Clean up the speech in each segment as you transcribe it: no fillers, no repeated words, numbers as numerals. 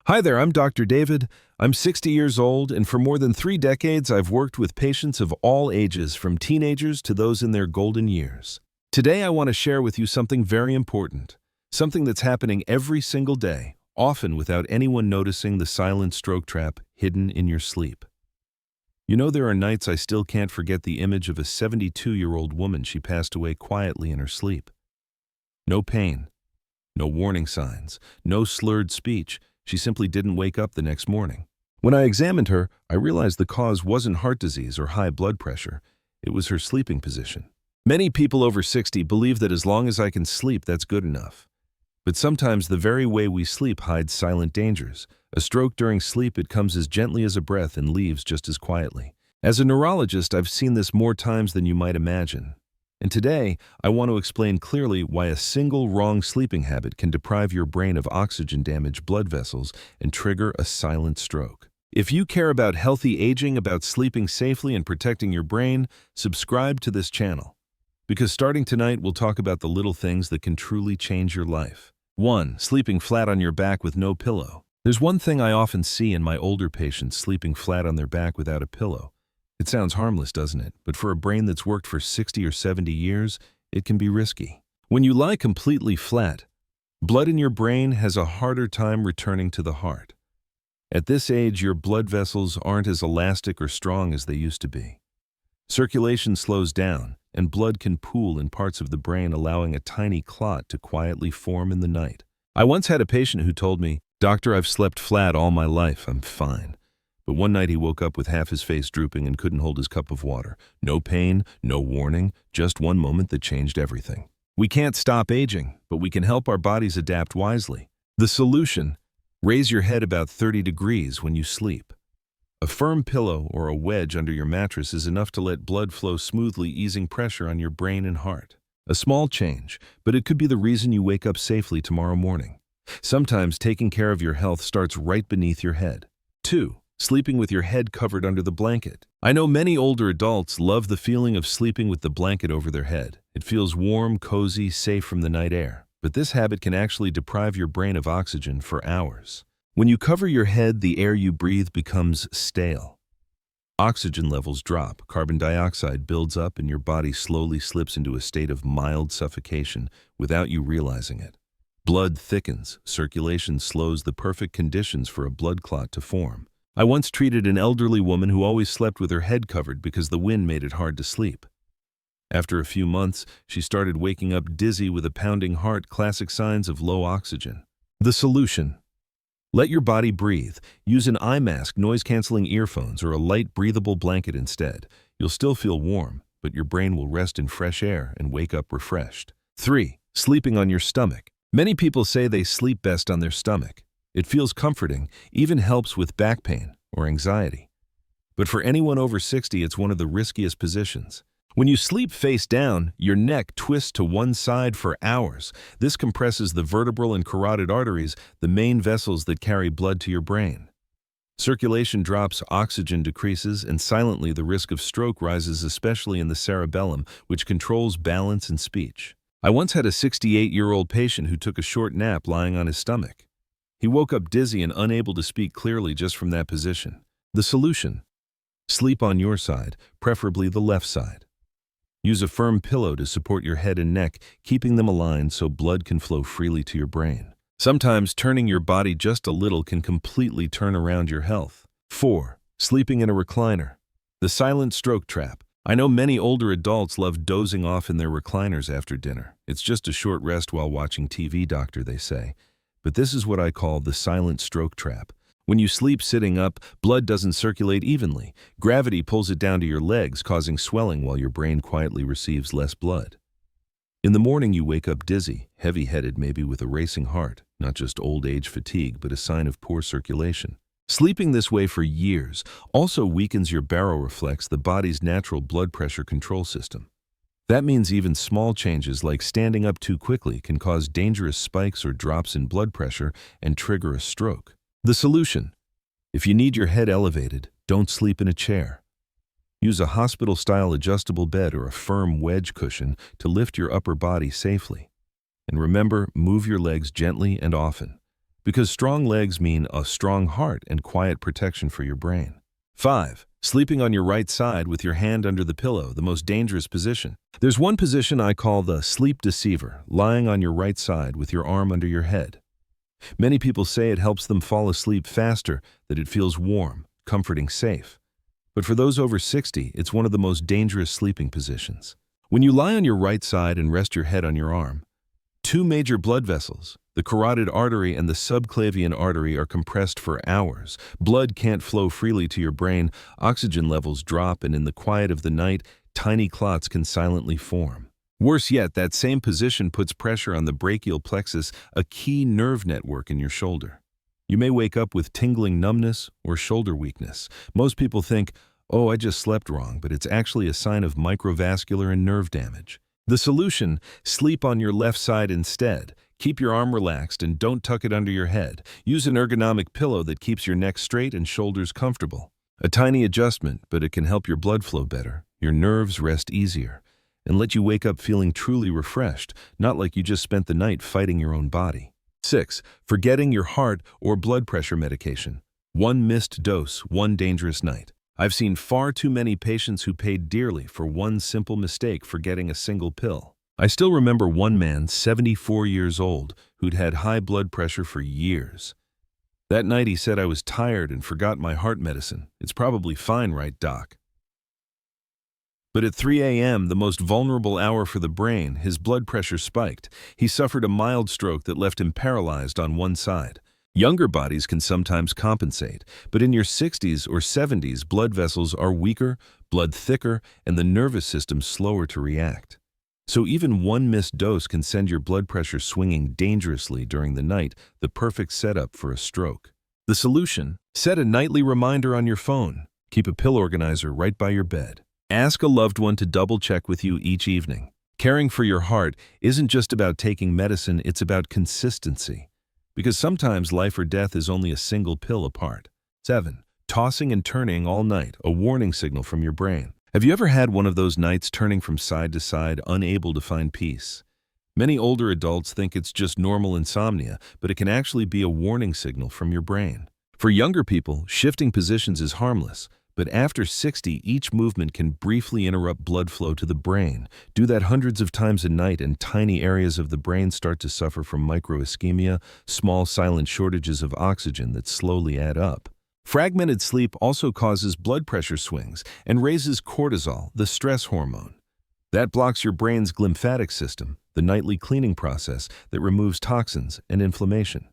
Hi there, I'm Dr. David. I'm 60 years old, and for more than 3 decades, I've worked with patients of all ages, from teenagers to those in their golden years. Today, I want to share with you something very important, something that's happening every single day, often without anyone noticing: the silent stroke trap hidden in your sleep. You know, there are nights I still can't forget the image of a 72-year-old woman. She passed away quietly in her sleep. No pain, no warning signs, no slurred speech. She simply didn't wake up the next morning. When I examined her, I realized the cause wasn't heart disease or high blood pressure. It was her sleeping position. Many people over 60 believe that as long as I can sleep, that's good enough. But sometimes the very way we sleep hides silent dangers. A stroke during sleep, it comes as gently as a breath and leaves just as quietly. As a neurologist, I've seen this more times than you might imagine. And today, I want to explain clearly why a single wrong sleeping habit can deprive your brain of oxygen, damage blood vessels, and trigger a silent stroke. If you care about healthy aging, about sleeping safely and protecting your brain, subscribe to this channel. Because starting tonight, we'll talk about the little things that can truly change your life. 1. Sleeping flat on your back with no pillow. There's one thing I often see in my older patients: sleeping flat on their back without a pillow. It sounds harmless, doesn't it? But for a brain that's worked for 60 or 70 years, it can be risky. When you lie completely flat, blood in your brain has a harder time returning to the heart. At this age, your blood vessels aren't as elastic or strong as they used to be. Circulation slows down, and blood can pool in parts of the brain, allowing a tiny clot to quietly form in the night. I once had a patient who told me, "Doctor, I've slept flat all my life. I'm fine." But one night he woke up with half his face drooping and couldn't hold his cup of water. No pain, no warning, just one moment that changed everything. We can't stop aging, but we can help our bodies adapt wisely. The solution: raise your head about 30 degrees when you sleep. A firm pillow or a wedge under your mattress is enough to let blood flow smoothly, easing pressure on your brain and heart. A small change, but it could be the reason you wake up safely tomorrow morning. Sometimes taking care of your health starts right beneath your head. 2. Sleeping with your head covered under the blanket. I know many older adults love the feeling of sleeping with the blanket over their head. It feels warm, cozy, safe from the night air. But this habit can actually deprive your brain of oxygen for hours. When you cover your head, the air you breathe becomes stale. Oxygen levels drop, carbon dioxide builds up, and your body slowly slips into a state of mild suffocation without you realizing it. Blood thickens, circulation slows, the perfect conditions for a blood clot to form. I once treated an elderly woman who always slept with her head covered because the wind made it hard to sleep. After a few months, she started waking up dizzy with a pounding heart, classic signs of low oxygen. The solution: let your body breathe. Use an eye mask, noise-canceling earphones, or a light, breathable blanket instead. You'll still feel warm, but your brain will rest in fresh air and wake up refreshed. 3. Sleeping on your stomach. Many people say they sleep best on their stomach. It feels comforting, even helps with back pain or anxiety. But for anyone over 60, it's one of the riskiest positions. When you sleep face down, your neck twists to one side for hours. This compresses the vertebral and carotid arteries, the main vessels that carry blood to your brain. Circulation drops, oxygen decreases, and silently the risk of stroke rises, especially in the cerebellum, which controls balance and speech. I once had a 68-year-old patient who took a short nap lying on his stomach. He woke up dizzy and unable to speak clearly just from that position. The solution: sleep on your side, preferably the left side. Use a firm pillow to support your head and neck, keeping them aligned so blood can flow freely to your brain. Sometimes turning your body just a little can completely turn around your health. 4. Sleeping in a recliner. The silent stroke trap. I know many older adults love dozing off in their recliners after dinner. It's just a short rest while watching TV, doctor, they say. But this is what I call the silent stroke trap. When you sleep sitting up, blood doesn't circulate evenly. Gravity pulls it down to your legs, causing swelling while your brain quietly receives less blood. In the morning, you wake up dizzy, heavy-headed, maybe with a racing heart, not just old age fatigue, but a sign of poor circulation. Sleeping this way for years also weakens your baroreflex, the body's natural blood pressure control system. That means even small changes like standing up too quickly can cause dangerous spikes or drops in blood pressure and trigger a stroke. The solution: if you need your head elevated, don't sleep in a chair. Use a hospital-style adjustable bed or a firm wedge cushion to lift your upper body safely. And remember, move your legs gently and often, because strong legs mean a strong heart and quiet protection for your brain. 5. Sleeping on your right side with your hand under the pillow, the most dangerous position. There's one position I call the sleep deceiver, lying on your right side with your arm under your head. Many people say it helps them fall asleep faster, that it feels warm, comforting, safe. But for those over 60, it's one of the most dangerous sleeping positions. When you lie on your right side and rest your head on your arm, two major blood vessels, the carotid artery and the subclavian artery, are compressed for hours. Blood can't flow freely to your brain, oxygen levels drop, and in the quiet of the night, tiny clots can silently form. Worse yet, that same position puts pressure on the brachial plexus, a key nerve network in your shoulder. You may wake up with tingling numbness or shoulder weakness. Most people think, "Oh, I just slept wrong," but it's actually a sign of microvascular and nerve damage. The solution: sleep on your left side instead. Keep your arm relaxed and don't tuck it under your head. Use an ergonomic pillow that keeps your neck straight and shoulders comfortable. A tiny adjustment, but it can help your blood flow better, your nerves rest easier, and let you wake up feeling truly refreshed, not like you just spent the night fighting your own body. 6. Forgetting your heart or blood pressure medication. One missed dose, one dangerous night. I've seen far too many patients who paid dearly for one simple mistake, forgetting a single pill. I still remember one man, 74 years old, who'd had high blood pressure for years. That night he said, "I was tired and forgot my heart medicine. It's probably fine, right, doc?" But at 3 a.m., the most vulnerable hour for the brain, his blood pressure spiked. He suffered a mild stroke that left him paralyzed on one side. Younger bodies can sometimes compensate, but in your 60s or 70s, blood vessels are weaker, blood thicker, and the nervous system slower to react. So even one missed dose can send your blood pressure swinging dangerously during the night, the perfect setup for a stroke. The solution: set a nightly reminder on your phone. Keep a pill organizer right by your bed. Ask a loved one to double-check with you each evening. Caring for your heart isn't just about taking medicine, it's about consistency. Because sometimes life or death is only a single pill apart. 7. Tossing and turning all night, a warning signal from your brain. Have you ever had one of those nights turning from side to side, unable to find peace? Many older adults think it's just normal insomnia, but it can actually be a warning signal from your brain. For younger people, shifting positions is harmless. But after 60, each movement can briefly interrupt blood flow to the brain. Do that hundreds of times a night and tiny areas of the brain start to suffer from microischemia, small silent shortages of oxygen that slowly add up. Fragmented sleep also causes blood pressure swings and raises cortisol, the stress hormone. That blocks your brain's glymphatic system, the nightly cleaning process that removes toxins and inflammation.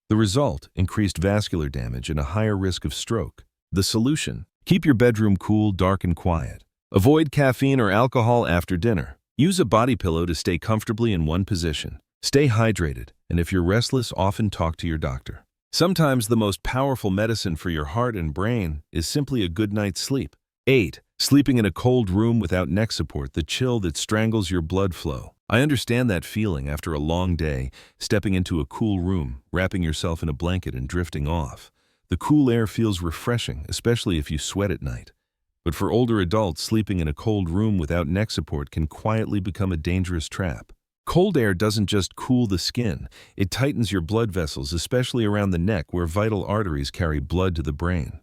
The result: increased vascular damage and a higher risk of stroke. The solution: keep your bedroom cool, dark, and quiet. Avoid caffeine or alcohol after dinner. Use a body pillow to stay comfortably in one position. Stay hydrated, and if you're restless, often talk to your doctor. Sometimes the most powerful medicine for your heart and brain is simply a good night's sleep. 8. Sleeping in a cold room without neck support, the chill that strangles your blood flow. I understand that feeling after a long day, stepping into a cool room, wrapping yourself in a blanket and drifting off. The cool air feels refreshing, especially if you sweat at night. But for older adults, sleeping in a cold room without neck support can quietly become a dangerous trap. Cold air doesn't just cool the skin, it tightens your blood vessels, especially around the neck where vital arteries carry blood to the brain.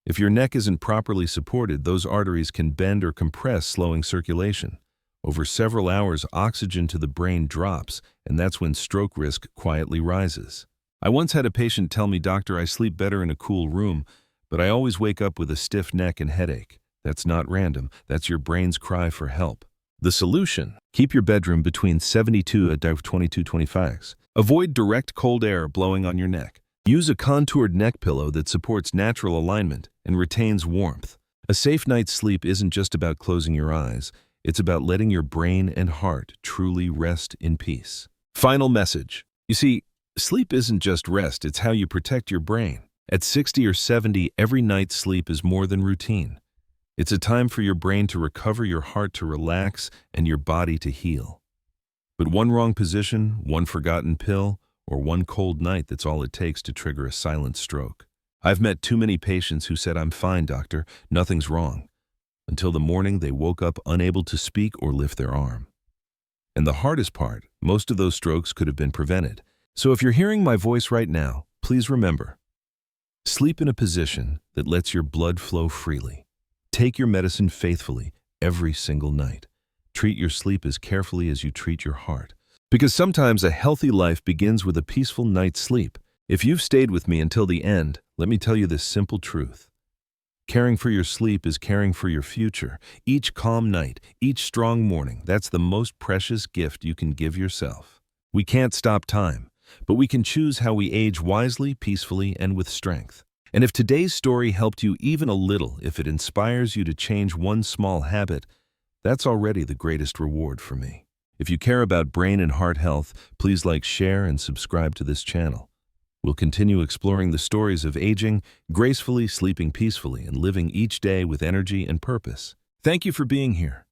If your neck isn't properly supported, those arteries can bend or compress, slowing circulation. Over several hours, oxygen to the brain drops, and that's when stroke risk quietly rises. I once had a patient tell me, "Doctor, I sleep better in a cool room, but I always wake up with a stiff neck and headache." That's not random. That's your brain's cry for help. The solution: keep your bedroom between 72 and 22-25. Avoid direct cold air blowing on your neck. Use a contoured neck pillow that supports natural alignment and retains warmth. A safe night's sleep isn't just about closing your eyes. It's about letting your brain and heart truly rest in peace. Final message. You see, sleep isn't just rest, it's how you protect your brain. At 60 or 70, every night's sleep is more than routine. It's a time for your brain to recover, your heart to relax, and your body to heal. But one wrong position, one forgotten pill, or one cold night, that's all it takes to trigger a silent stroke. I've met too many patients who said, "I'm fine, doctor, nothing's wrong," until the morning they woke up unable to speak or lift their arm. And the hardest part, most of those strokes could have been prevented. So if you're hearing my voice right now, please remember, sleep in a position that lets your blood flow freely. Take your medicine faithfully every single night. Treat your sleep as carefully as you treat your heart. Because sometimes a healthy life begins with a peaceful night's sleep. If you've stayed with me until the end, let me tell you this simple truth. Caring for your sleep is caring for your future. Each calm night, each strong morning, that's the most precious gift you can give yourself. We can't stop time, but we can choose how we age wisely, peacefully, and with strength. And if today's story helped you even a little, if it inspires you to change one small habit, that's already the greatest reward for me. If you care about brain and heart health, please like, share, and subscribe to this channel. We'll continue exploring the stories of aging, gracefully, sleeping peacefully, and living each day with energy and purpose. Thank you for being here.